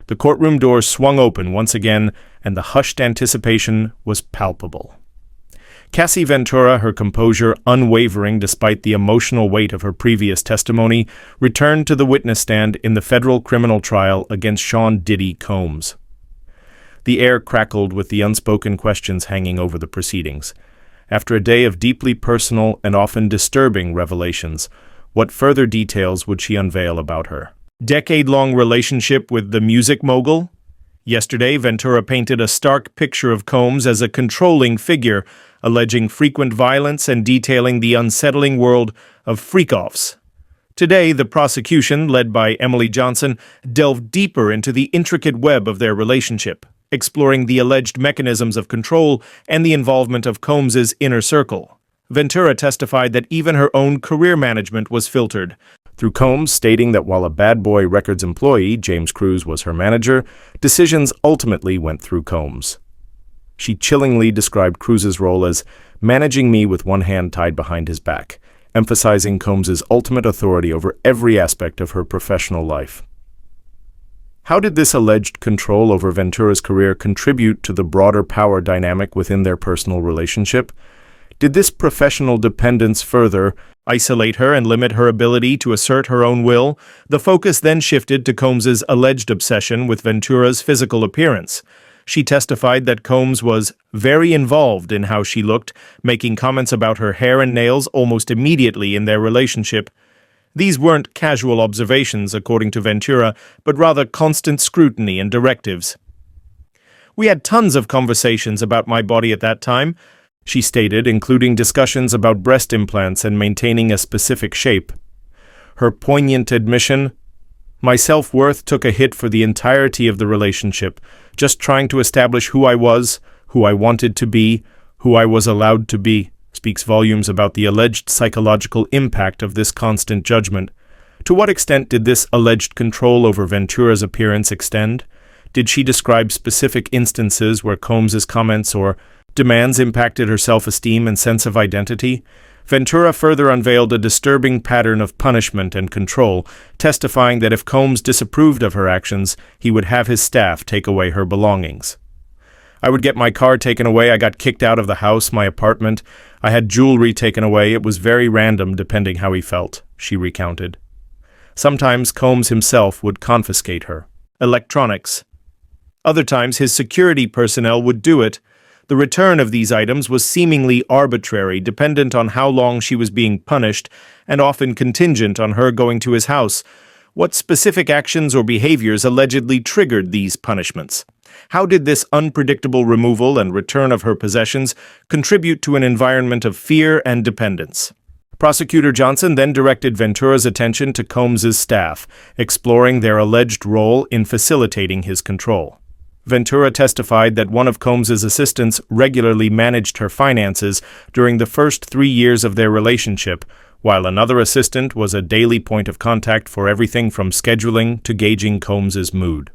The courtroom doors swung open once again, and the hushed anticipation was palpable. Cassie Ventura, her composure unwavering despite the emotional weight of her previous testimony, returned to the witness stand in the federal criminal trial against Sean Diddy Combs. The air crackled with the unspoken questions hanging over the proceedings. After a day of deeply personal and often disturbing revelations, what further details would she unveil about her decade-long relationship with the music mogul? Yesterday, Ventura painted a stark picture of Combs as a controlling figure, alleging frequent violence and detailing the unsettling world of freak-offs. Today, the prosecution, led by Emily Johnson, delved deeper into the intricate web of their relationship, exploring the alleged mechanisms of control and the involvement of Combs's inner circle. Ventura testified that even her own career management was filtered, through Combs stating that while a Bad Boy Records employee, James Cruz, was her manager, decisions ultimately went through Combs. She chillingly described Cruz's role as managing me with one hand tied behind his back, emphasizing Combs's ultimate authority over every aspect of her professional life. How did this alleged control over Ventura's career contribute to the broader power dynamic within their personal relationship? Did this professional dependence further isolate her and limit her ability to assert her own will? The focus then shifted to Combs's alleged obsession with Ventura's physical appearance. She testified that Combs was very involved in how she looked, making comments about her hair and nails almost immediately in their relationship. These weren't casual observations, according to Ventura, but rather constant scrutiny and directives. "We had tons of conversations about my body at that time," she stated, including discussions about breast implants and maintaining a specific shape. Her poignant admission, "My self-worth took a hit for the entirety of the relationship, just trying to establish who I was, who I wanted to be, who I was allowed to be," speaks volumes about the alleged psychological impact of this constant judgment. To what extent did this alleged control over Ventura's appearance extend? Did she describe specific instances where Combs's comments or demands impacted her self-esteem and sense of identity? Ventura further unveiled a disturbing pattern of punishment and control, testifying that if Combs disapproved of her actions, he would have his staff take away her belongings. "I would get my car taken away, I got kicked out of the house, my apartment, I had jewelry taken away, it was very random depending how he felt," she recounted. Sometimes Combs himself would confiscate her electronics. Other times his security personnel would do it. The return of these items was seemingly arbitrary, dependent on how long she was being punished, and often contingent on her going to his house. What specific actions or behaviors allegedly triggered these punishments? How did this unpredictable removal and return of her possessions contribute to an environment of fear and dependence? Prosecutor Johnson then directed Ventura's attention to Combs's staff, exploring their alleged role in facilitating his control. Ventura testified that one of Combs's assistants regularly managed her finances during the first 3 years of their relationship, while another assistant was a daily point of contact for everything from scheduling to gauging Combs's mood.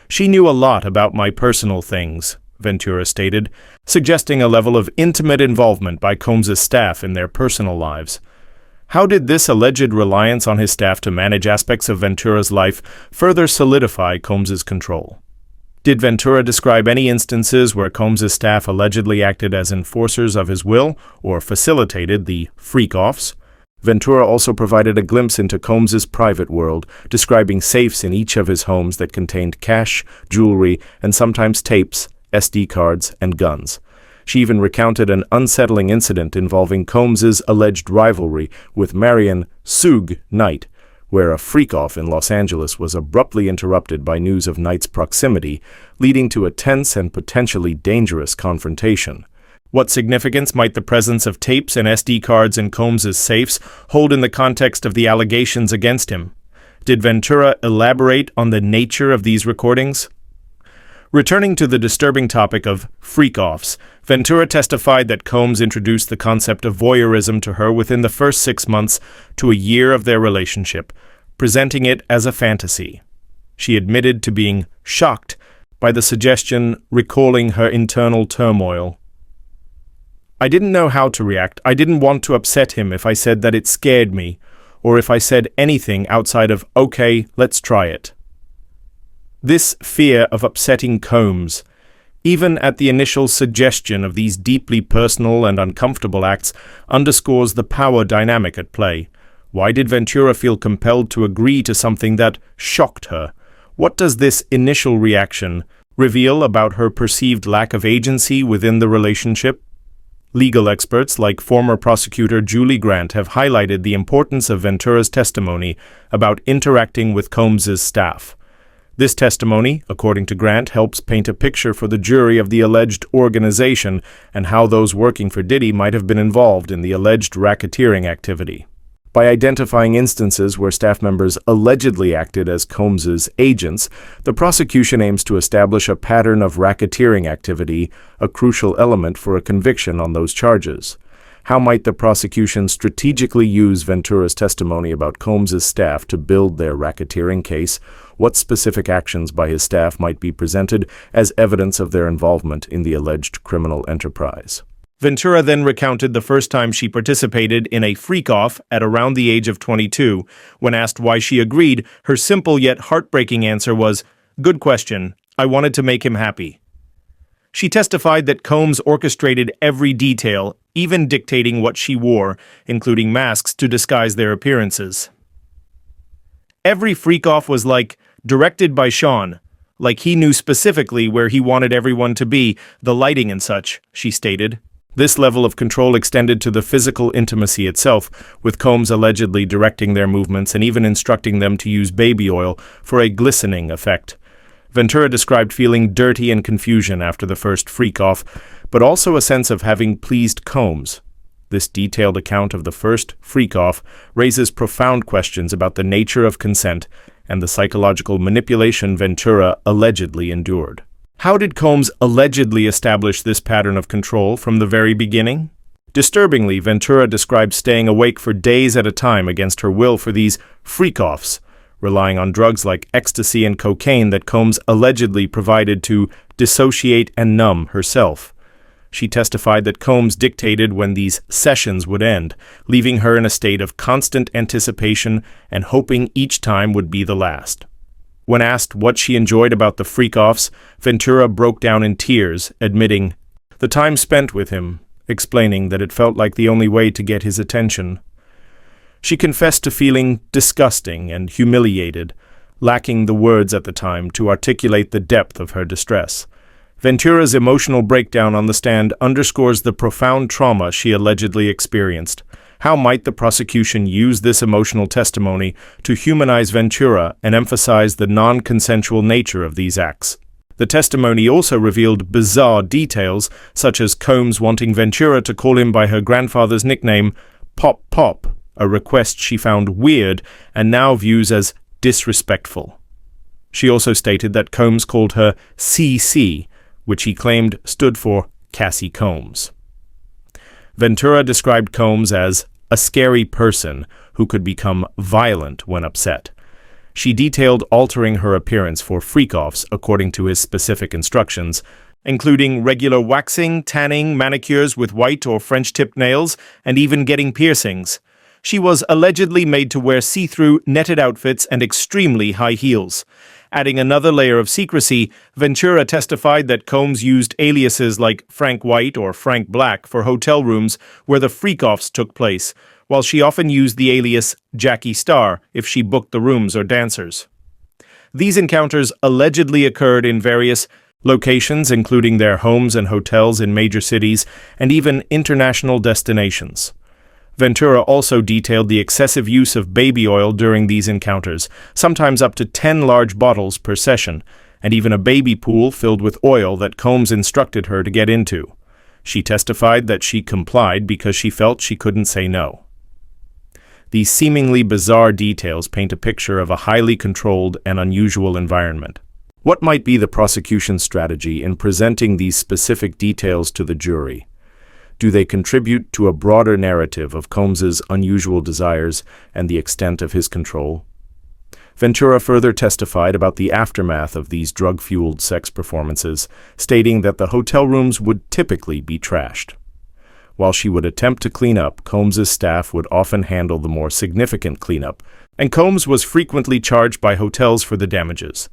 "She knew a lot about my personal things," Ventura stated, suggesting a level of intimate involvement by Combs's staff in their personal lives. How did this alleged reliance on his staff to manage aspects of Ventura's life further solidify Combs's control? Did Ventura describe any instances where Combs's staff allegedly acted as enforcers of his will or facilitated the freak-offs? Ventura also provided a glimpse into Combs's private world, describing safes in each of his homes that contained cash, jewelry, and sometimes tapes, SD cards, and guns. She even recounted an unsettling incident involving Combs's alleged rivalry with Marion "Suge" Knight, where a freak-off in Los Angeles was abruptly interrupted by news of Knight's proximity, leading to a tense and potentially dangerous confrontation. What significance might the presence of tapes and SD cards in Combs's safes hold in the context of the allegations against him? Did Ventura elaborate on the nature of these recordings? Returning to the disturbing topic of freak-offs, Ventura testified that Combs introduced the concept of voyeurism to her within the first 6 months to a year of their relationship, presenting it as a fantasy. She admitted to being shocked by the suggestion, recalling her internal turmoil. "I didn't know how to react. I didn't want to upset him if I said that it scared me, or if I said anything outside of, okay, let's try it." This fear of upsetting Combs, even at the initial suggestion of these deeply personal and uncomfortable acts, underscores the power dynamic at play. Why did Ventura feel compelled to agree to something that shocked her? What does this initial reaction reveal about her perceived lack of agency within the relationship? Legal experts like former prosecutor Julie Grant have highlighted the importance of Ventura's testimony about interacting with Combs's staff. This testimony, according to Grant, helps paint a picture for the jury of the alleged organization and how those working for Diddy might have been involved in the alleged racketeering activity. By identifying instances where staff members allegedly acted as Combs's agents, the prosecution aims to establish a pattern of racketeering activity, a crucial element for a conviction on those charges. How might the prosecution strategically use Ventura's testimony about Combs's staff to build their racketeering case? What specific actions by his staff might be presented as evidence of their involvement in the alleged criminal enterprise? Ventura then recounted the first time she participated in a freak-off at around the age of 22. When asked why she agreed, her simple yet heartbreaking answer was, "Good question. I wanted to make him happy." She testified that Combs orchestrated every detail, even dictating what she wore, including masks to disguise their appearances. Every freak-off was directed by Sean, like he knew specifically where he wanted everyone to be, the lighting and such, she stated. This level of control extended to the physical intimacy itself, with Combs allegedly directing their movements and even instructing them to use baby oil for a glistening effect. Ventura described feeling dirty and confusion after the first freak-off, but also a sense of having pleased Combs. This detailed account of the first freak-off raises profound questions about the nature of consent and the psychological manipulation Ventura allegedly endured. How did Combs allegedly establish this pattern of control from the very beginning? Disturbingly, Ventura described staying awake for days at a time against her will for these freak-offs, relying on drugs like ecstasy and cocaine that Combs allegedly provided to dissociate and numb herself. She testified that Combs dictated when these sessions would end, leaving her in a state of constant anticipation and hoping each time would be the last. When asked what she enjoyed about the freak-offs, Ventura broke down in tears, admitting the time spent with him, explaining that it felt like the only way to get his attention. She confessed to feeling disgusting and humiliated, lacking the words at the time to articulate the depth of her distress. Ventura's emotional breakdown on the stand underscores the profound trauma she allegedly experienced. How might the prosecution use this emotional testimony to humanize Ventura and emphasize the non-consensual nature of these acts? The testimony also revealed bizarre details, such as Combs wanting Ventura to call him by her grandfather's nickname, Pop Pop, a request she found weird and now views as disrespectful. She also stated that Combs called her CC, which he claimed stood for Cassie Combs. Ventura described Combs as a scary person who could become violent when upset. She detailed altering her appearance for freak-offs according to his specific instructions, including regular waxing, tanning, manicures with white or French-tipped nails, and even getting piercings. She was allegedly made to wear see-through netted outfits and extremely high heels. Adding another layer of secrecy, Ventura testified that Combs used aliases like Frank White or Frank Black for hotel rooms where the freak-offs took place, while she often used the alias Jackie Star if she booked the rooms or dancers. These encounters allegedly occurred in various locations, including their homes and hotels in major cities, and even international destinations. Ventura also detailed the excessive use of baby oil during these encounters, sometimes up to 10 large bottles per session, and even a baby pool filled with oil that Combs instructed her to get into. She testified that she complied because she felt she couldn't say no. These seemingly bizarre details paint a picture of a highly controlled and unusual environment. What might be the prosecution's strategy in presenting these specific details to the jury? Do they contribute to a broader narrative of Combs's unusual desires and the extent of his control? Ventura further testified about the aftermath of these drug-fueled sex performances, stating that the hotel rooms would typically be trashed. While she would attempt to clean up, Combs's staff would often handle the more significant cleanup, and Combs was frequently charged by hotels for the damages.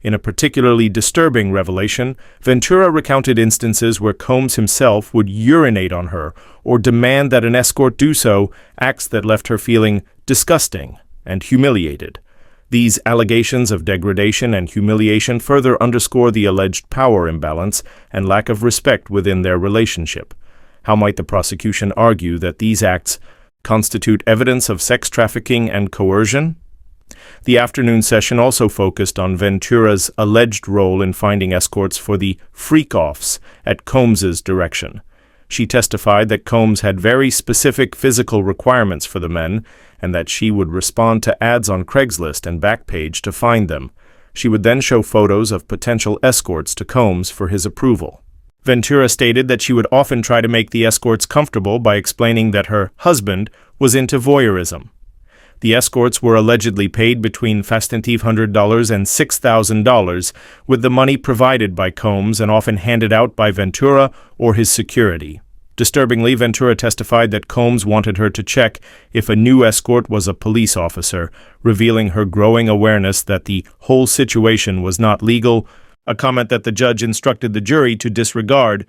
In a particularly disturbing revelation, Ventura recounted instances where Combs himself would urinate on her or demand that an escort do so, acts that left her feeling disgusting and humiliated. These allegations of degradation and humiliation further underscore the alleged power imbalance and lack of respect within their relationship. How might the prosecution argue that these acts constitute evidence of sex trafficking and coercion? The afternoon session also focused on Ventura's alleged role in finding escorts for the freak-offs at Combs's direction. She testified that Combs had very specific physical requirements for the men and that she would respond to ads on Craigslist and Backpage to find them. She would then show photos of potential escorts to Combs for his approval. Ventura stated that she would often try to make the escorts comfortable by explaining that her husband was into voyeurism. The escorts were allegedly paid between $1,500 and $6,000, with the money provided by Combs and often handed out by Ventura or his security. Disturbingly, Ventura testified that Combs wanted her to check if a new escort was a police officer, revealing her growing awareness that the whole situation was not legal, a comment that the judge instructed the jury to disregard.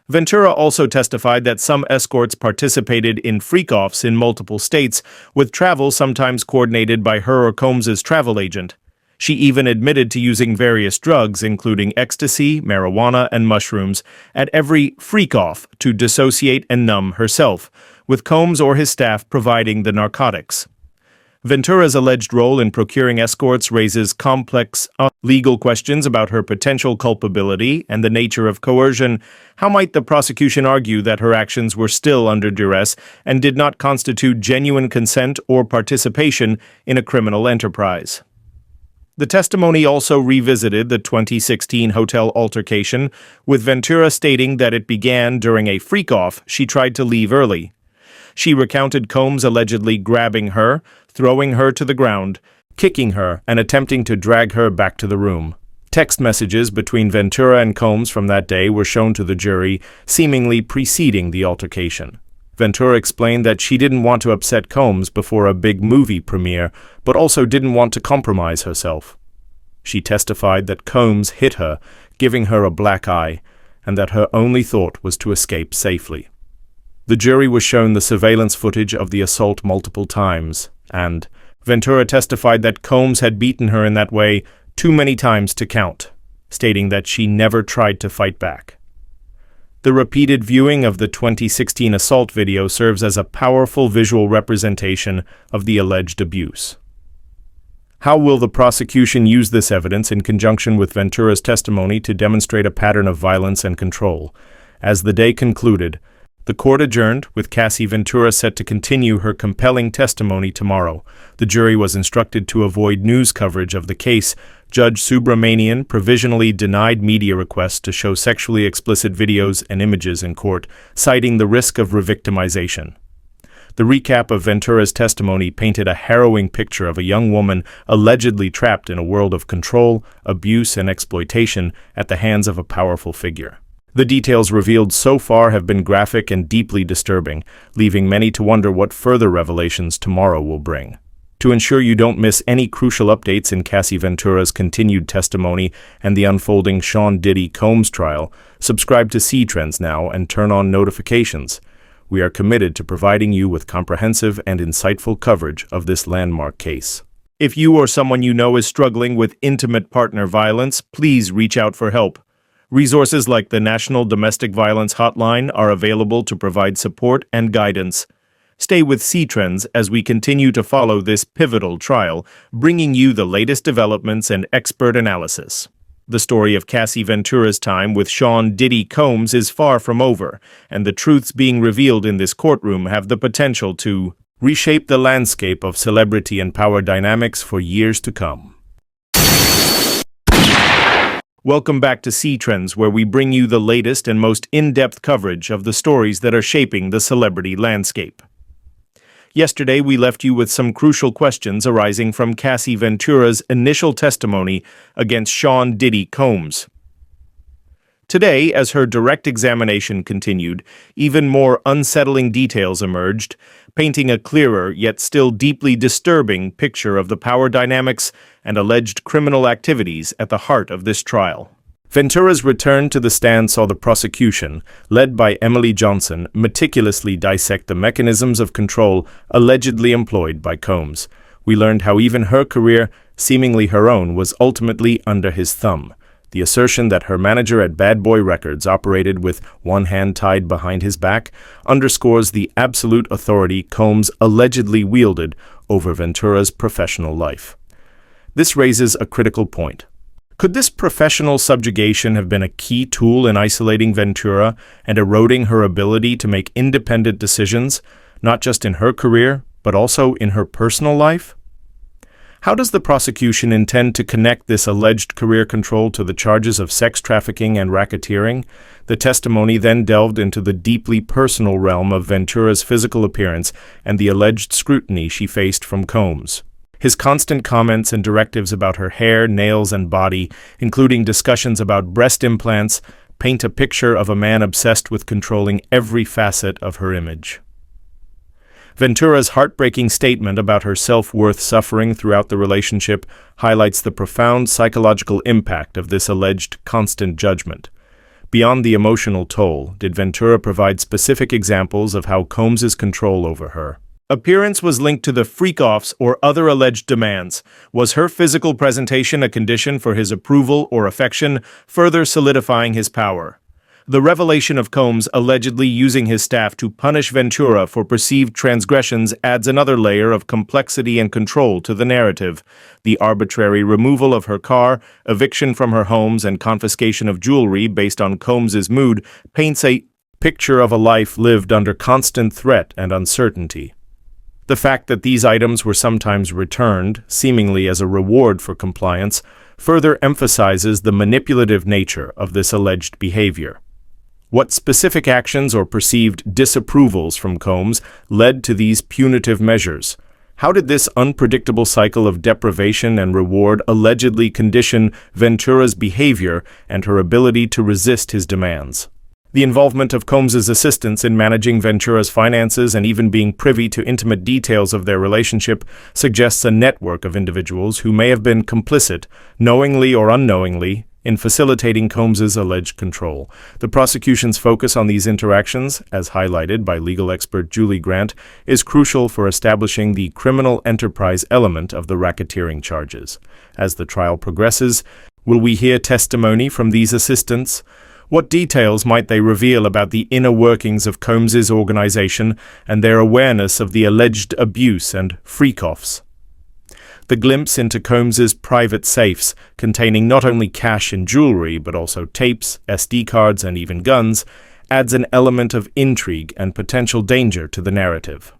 Ventura also testified that some escorts participated in freak-offs in multiple states, with travel sometimes coordinated by her or Combs's travel agent. She even admitted to using various drugs, including ecstasy, marijuana, and mushrooms, at every freak-off to dissociate and numb herself, with Combs or his staff providing the narcotics. Ventura's alleged role in procuring escorts raises complex legal questions about her potential culpability and the nature of coercion. How might the prosecution argue that her actions were still under duress and did not constitute genuine consent or participation in a criminal enterprise? The testimony also revisited the 2016 hotel altercation, with Ventura stating that it began during a freak-off she tried to leave early. She recounted Combs allegedly grabbing her, throwing her to the ground, kicking her, and attempting to drag her back to the room. Text messages between Ventura and Combs from that day were shown to the jury, seemingly preceding the altercation. Ventura explained that she didn't want to upset Combs before a big movie premiere, but also didn't want to compromise herself. She testified that Combs hit her, giving her a black eye, and that her only thought was to escape safely. The jury was shown the surveillance footage of the assault multiple times, and Ventura testified that Combs had beaten her in that way too many times to count, stating that she never tried to fight back. The repeated viewing of the 2016 assault video serves as a powerful visual representation of the alleged abuse. How will the prosecution use this evidence in conjunction with Ventura's testimony to demonstrate a pattern of violence and control? As the day concluded, the court adjourned, with Cassie Ventura set to continue her compelling testimony tomorrow. The jury was instructed to avoid news coverage of the case. Judge Subramanian provisionally denied media requests to show sexually explicit videos and images in court, citing the risk of revictimization. The recap of Ventura's testimony painted a harrowing picture of a young woman allegedly trapped in a world of control, abuse, and exploitation at the hands of a powerful figure. The details revealed so far have been graphic and deeply disturbing, leaving many to wonder what further revelations tomorrow will bring. To ensure you don't miss any crucial updates in Cassie Ventura's continued testimony and the unfolding Sean Diddy Combs trial, subscribe to CEtrends now and turn on notifications. We are committed to providing you with comprehensive and insightful coverage of this landmark case. If you or someone you know is struggling with intimate partner violence, please reach out for help. Resources like the National Domestic Violence Hotline are available to provide support and guidance. Stay with CEtrends as we continue to follow this pivotal trial, bringing you the latest developments and expert analysis. The story of Cassie Ventura's time with Sean Diddy Combs is far from over, and the truths being revealed in this courtroom have the potential to reshape the landscape of celebrity and power dynamics for years to come. Welcome back to CEtrends, where we bring you the latest and most in-depth coverage of the stories that are shaping the celebrity landscape. Yesterday, we left you with some crucial questions arising from Cassie Ventura's initial testimony against Sean Diddy Combs. Today, as her direct examination continued, even more unsettling details emerged, painting a clearer yet still deeply disturbing picture of the power dynamics and alleged criminal activities at the heart of this trial. Ventura's return to the stand saw the prosecution, led by Emily Johnson, meticulously dissect the mechanisms of control allegedly employed by Combs. We learned how even her career, seemingly her own, was ultimately under his thumb. The assertion that her manager at Bad Boy Records operated with one hand tied behind his back underscores the absolute authority Combs allegedly wielded over Ventura's professional life. This raises a critical point. Could this professional subjugation have been a key tool in isolating Ventura and eroding her ability to make independent decisions, not just in her career, but also in her personal life? How does the prosecution intend to connect this alleged career control to the charges of sex trafficking and racketeering? The testimony then delved into the deeply personal realm of Ventura's physical appearance and the alleged scrutiny she faced from Combs. His constant comments and directives about her hair, nails, and body, including discussions about breast implants, paint a picture of a man obsessed with controlling every facet of her image. Ventura's heartbreaking statement about her self-worth suffering throughout the relationship highlights the profound psychological impact of this alleged constant judgment. Beyond the emotional toll, did Ventura provide specific examples of how Combs's control over her appearance was linked to the freak-offs or other alleged demands? Was her physical presentation a condition for his approval or affection, further solidifying his power? The revelation of Combs allegedly using his staff to punish Ventura for perceived transgressions adds another layer of complexity and control to the narrative. The arbitrary removal of her car, eviction from her homes, and confiscation of jewelry based on Combs's mood paints a picture of a life lived under constant threat and uncertainty. The fact that these items were sometimes returned, seemingly as a reward for compliance, further emphasizes the manipulative nature of this alleged behavior. What specific actions or perceived disapprovals from Combs led to these punitive measures? How did this unpredictable cycle of deprivation and reward allegedly condition Ventura's behavior and her ability to resist his demands? The involvement of Combs's assistants in managing Ventura's finances and even being privy to intimate details of their relationship suggests a network of individuals who may have been complicit, knowingly or unknowingly, in facilitating Combs's alleged control. The prosecution's focus on these interactions, as highlighted by legal expert Julie Grant, is crucial for establishing the criminal enterprise element of the racketeering charges. As the trial progresses, will we hear testimony from these assistants? What details might they reveal about the inner workings of Combs's organization and their awareness of the alleged abuse and freak-offs? The glimpse into Combs's private safes, containing not only cash and jewelry but also tapes, SD cards, and even guns, adds an element of intrigue and potential danger to the narrative.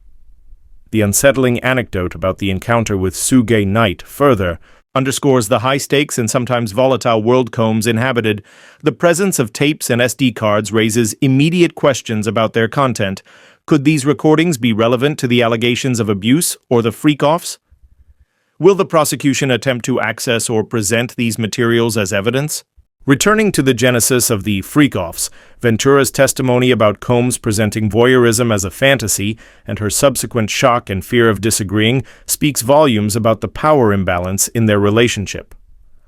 The unsettling anecdote about the encounter with Suge Knight further underscores the high stakes and sometimes volatile world Combs inhabited. The presence of tapes and SD cards raises immediate questions about their content. Could these recordings be relevant to the allegations of abuse or the freak-offs? Will the prosecution attempt to access or present these materials as evidence? Returning to the genesis of the freak-offs, Ventura's testimony about Combs presenting voyeurism as a fantasy and her subsequent shock and fear of disagreeing speaks volumes about the power imbalance in their relationship.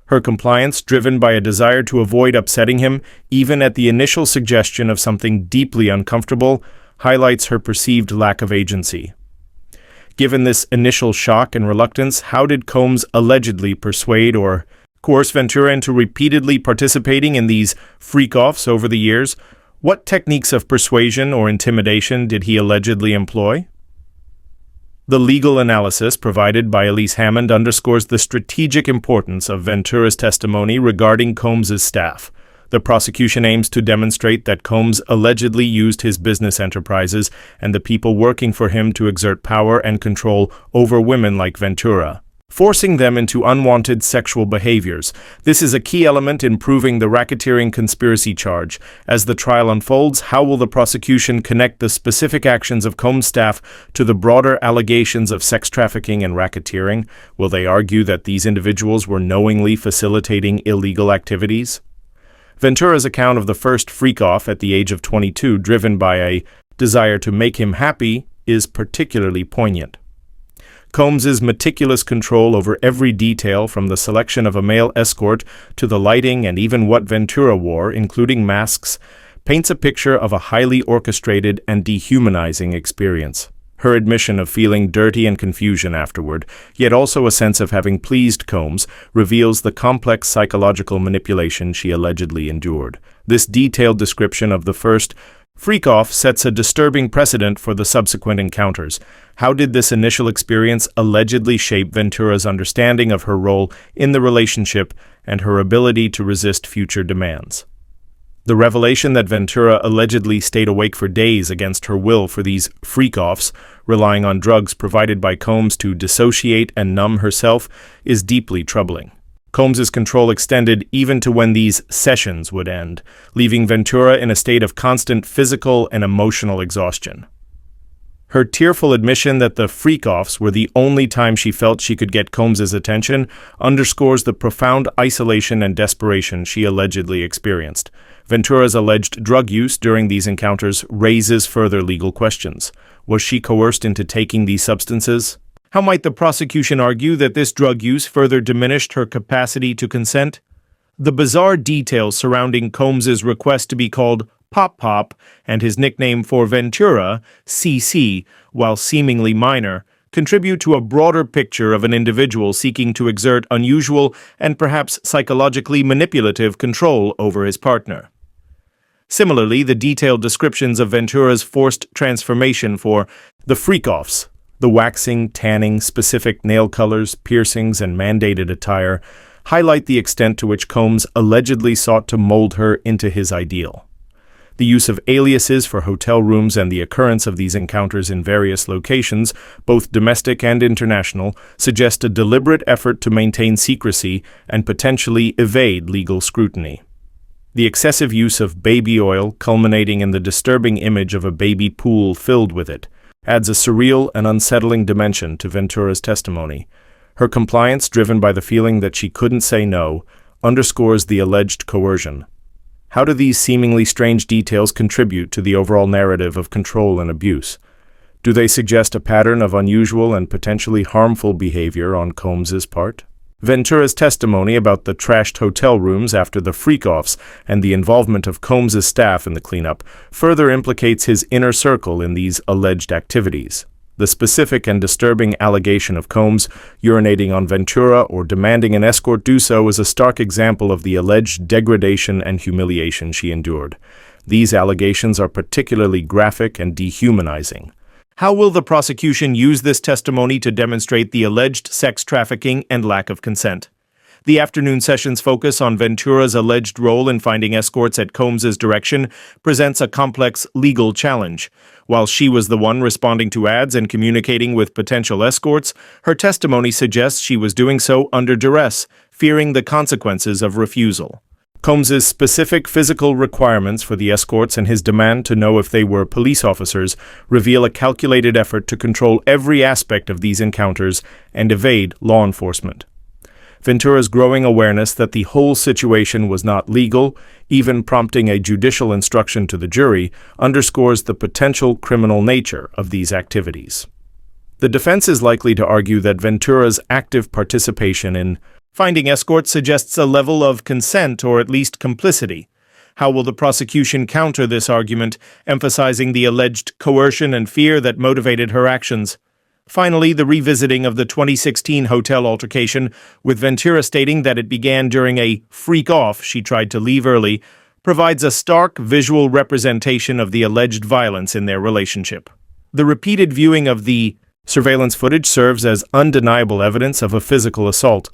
Her compliance, driven by a desire to avoid upsetting him, even at the initial suggestion of something deeply uncomfortable, highlights her perceived lack of agency. Given this initial shock and reluctance, how did Combs allegedly persuade or coerce Ventura into repeatedly participating in these freak-offs over the years? What techniques of persuasion or intimidation did he allegedly employ? The legal analysis provided by Elise Hammond underscores the strategic importance of Ventura's testimony regarding Combs's staff. The prosecution aims to demonstrate that Combs allegedly used his business enterprises and the people working for him to exert power and control over women like Ventura, forcing them into unwanted sexual behaviors. This is a key element in proving the racketeering conspiracy charge. As the trial unfolds, how will the prosecution connect the specific actions of Combs' staff to the broader allegations of sex trafficking and racketeering? Will they argue that these individuals were knowingly facilitating illegal activities? Ventura's account of the first freak-off at the age of 22, driven by a desire to make him happy, is particularly poignant. Combs's meticulous control over every detail, from the selection of a male escort to the lighting and even what Ventura wore, including masks, paints a picture of a highly orchestrated and dehumanizing experience. Her admission of feeling dirty and confusion afterward, yet also a sense of having pleased Combs, reveals the complex psychological manipulation she allegedly endured. This detailed description of the first freak-off sets a disturbing precedent for the subsequent encounters. How did this initial experience allegedly shape Ventura's understanding of her role in the relationship and her ability to resist future demands? The revelation that Ventura allegedly stayed awake for days against her will for these freak-offs, relying on drugs provided by Combs to dissociate and numb herself, is deeply troubling. Combs's control extended even to when these sessions would end, leaving Ventura in a state of constant physical and emotional exhaustion. Her tearful admission that the freak-offs were the only time she felt she could get Combs's attention underscores the profound isolation and desperation she allegedly experienced. Ventura's alleged drug use during these encounters raises further legal questions. Was she coerced into taking these substances? How might the prosecution argue that this drug use further diminished her capacity to consent? The bizarre details surrounding Combs's request to be called Pop Pop and his nickname for Ventura, CC, while seemingly minor, contribute to a broader picture of an individual seeking to exert unusual and perhaps psychologically manipulative control over his partner. Similarly, the detailed descriptions of Ventura's forced transformation for the freak-offs, the waxing, tanning, specific nail colors, piercings, and mandated attire, highlight the extent to which Combs allegedly sought to mold her into his ideal. The use of aliases for hotel rooms and the occurrence of these encounters in various locations, both domestic and international, suggest a deliberate effort to maintain secrecy and potentially evade legal scrutiny. The excessive use of baby oil, culminating in the disturbing image of a baby pool filled with it, adds a surreal and unsettling dimension to Ventura's testimony. Her compliance, driven by the feeling that she couldn't say no, underscores the alleged coercion. How do these seemingly strange details contribute to the overall narrative of control and abuse? Do they suggest a pattern of unusual and potentially harmful behavior on Combs's part? Ventura's testimony about the trashed hotel rooms after the freak-offs and the involvement of Combs's staff in the cleanup further implicates his inner circle in these alleged activities. The specific and disturbing allegation of Combs urinating on Ventura or demanding an escort do so is a stark example of the alleged degradation and humiliation she endured. These allegations are particularly graphic and dehumanizing. How will the prosecution use this testimony to demonstrate the alleged sex trafficking and lack of consent? The afternoon session's focus on Ventura's alleged role in finding escorts at Combs's direction presents a complex legal challenge. While she was the one responding to ads and communicating with potential escorts, her testimony suggests she was doing so under duress, fearing the consequences of refusal. Combs's specific physical requirements for the escorts and his demand to know if they were police officers reveal a calculated effort to control every aspect of these encounters and evade law enforcement. Ventura's growing awareness that the whole situation was not legal, even prompting a judicial instruction to the jury, underscores the potential criminal nature of these activities. The defense is likely to argue that Ventura's active participation in finding escorts suggests a level of consent or at least complicity. How will the prosecution counter this argument, emphasizing the alleged coercion and fear that motivated her actions? Finally, the revisiting of the 2016 hotel altercation, with Ventura stating that it began during a freak-off she tried to leave early, provides a stark visual representation of the alleged violence in their relationship. The repeated viewing of the surveillance footage serves as undeniable evidence of a physical assault.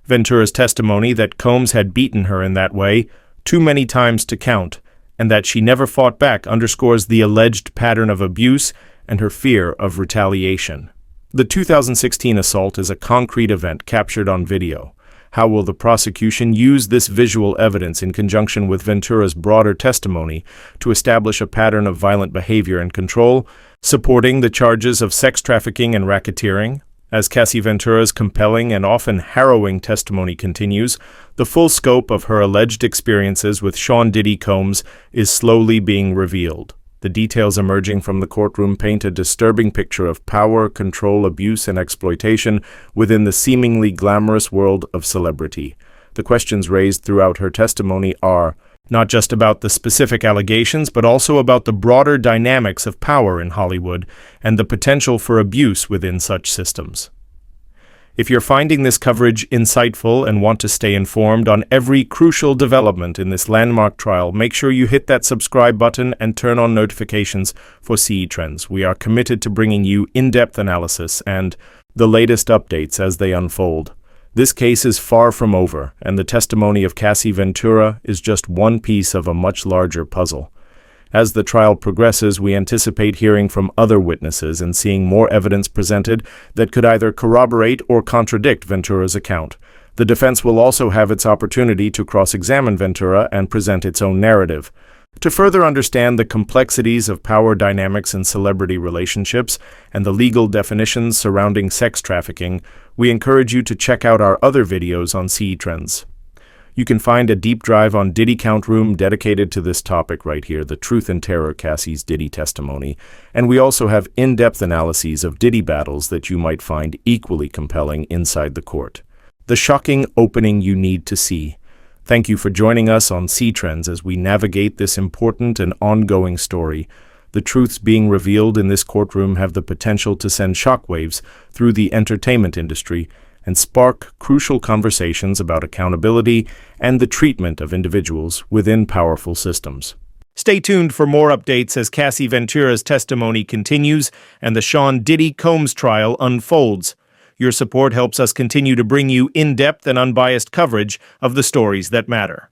Ventura's testimony that Combs had beaten her in that way, too many times to count, and that she never fought back underscores the alleged pattern of abuse and her fear of retaliation. The 2016 assault is a concrete event captured on video. How will the prosecution use this visual evidence in conjunction with Ventura's broader testimony to establish a pattern of violent behavior and control, supporting the charges of sex trafficking and racketeering? As Cassie Ventura's compelling and often harrowing testimony continues, the full scope of her alleged experiences with Sean Diddy Combs is slowly being revealed. The details emerging from the courtroom paint a disturbing picture of power, control, abuse, and exploitation within the seemingly glamorous world of celebrity. The questions raised throughout her testimony are not just about the specific allegations, but also about the broader dynamics of power in Hollywood and the potential for abuse within such systems. If you're finding this coverage insightful and want to stay informed on every crucial development in this landmark trial, make sure you hit that subscribe button and turn on notifications for CEtrends. We are committed to bringing you in-depth analysis and the latest updates as they unfold. This case is far from over, and the testimony of Cassie Ventura is just one piece of a much larger puzzle. As the trial progresses, we anticipate hearing from other witnesses and seeing more evidence presented that could either corroborate or contradict Ventura's account. The defense will also have its opportunity to cross-examine Ventura and present its own narrative. To further understand the complexities of power dynamics in celebrity relationships and the legal definitions surrounding sex trafficking, we encourage you to check out our other videos on CEtrends. You can find a deep dive on Diddy Count Room dedicated to this topic right here, The Truth and Terror, Cassie's Diddy testimony, and we also have in-depth analyses of Diddy battles that you might find equally compelling inside the court. The shocking opening you need to see. Thank you for joining us on CEtrends as we navigate this important and ongoing story. The truths being revealed in this courtroom have the potential to send shockwaves through the entertainment industry and spark crucial conversations about accountability and the treatment of individuals within powerful systems. Stay tuned for more updates as Cassie Ventura's testimony continues and the Sean Diddy Combs trial unfolds. Your support helps us continue to bring you in-depth and unbiased coverage of the stories that matter.